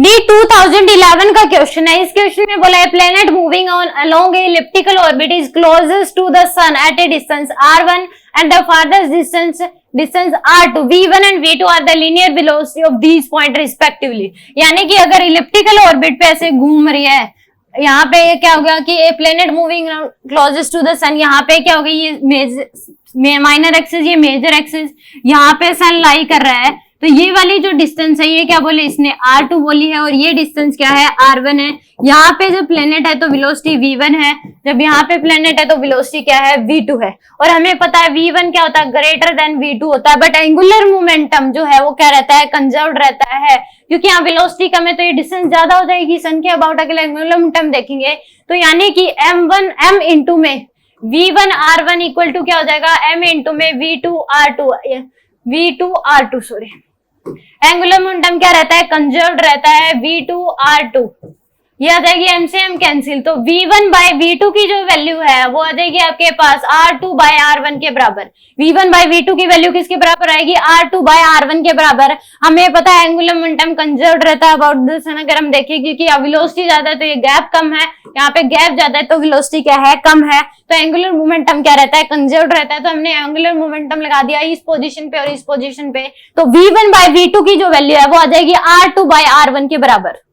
D 2011 का question है। इस क्वेश्चन में बोला है planet moving on along a elliptical orbit is closest to the sun at a distance r1 and the farthest distance r2, v1 and v2 are the linear velocity of these point respectively. यानी कि अगर elliptical orbit पे ऐसे घूम रही है, यहाँ पे क्या हो गया कि a planet moving closest to the sun, यहाँ पे क्या हो गया ये माइनर एक्सिस, ये मेजर एक्सिस, यहाँ पे सन लाई कर रहा है। तो ये वाली जो डिस्टेंस है ये क्या बोले इसने r2 बोली है, और ये डिस्टेंस क्या है r1 है। यहाँ पे जब प्लेनेट है तो वेलोसिटी v1 है, जब यहाँ पे प्लेनेट है तो वेलोसिटी क्या है v2 है। और हमें पता है v1 क्या होता है, ग्रेटर देन v2 होता है। बट एंगुलर मोमेंटम जो है वो क्या रहता है, कंजर्व्ड रहता है, क्योंकि यहाँ वेलोसिटी कम है तो ये डिस्टेंस ज्यादा हो जाएगी सन के अबाउट। अगर एंगुलर मोमेंटम देखेंगे तो यानी कि m इंटू में v1 r1 इक्वल टू क्या हो जाएगा, m इंटू में v2 r2 sorry. Angular momentum क्या रहता है, कंजर्व्ड रहता है, v2 r2। ये आ जाएगी m से m कैंसिल, तो v1 बाय v2 की जो वैल्यू है वो आ जाएगी आपके पास r2 बाय r1 के बराबर। v1 बाय v2 की वैल्यू किसके बराबर आएगी, r2 बाय r1 के बराबर। हमें पता है एंगुलर मोमेंटम कंजर्व्ड रहता है अबाउट द सन। अगर हम देखें क्योंकि वेलोसिटी ज्यादा है तो ये गैप कम है, यहाँ पे गैप ज्यादा है तो वेलोसिटी क्या है, कम है। तो एंगुलर मोमेंटम क्या रहता है, कंजर्व्ड रहता है। तो हमने एंगुलर मोमेंटम लगा दिया इस पोजीशन पे और इस पोजीशन पे। तो v1 बाय v2 की जो वैल्यू है वो आ जाएगी r2 बाय r1 के बराबर।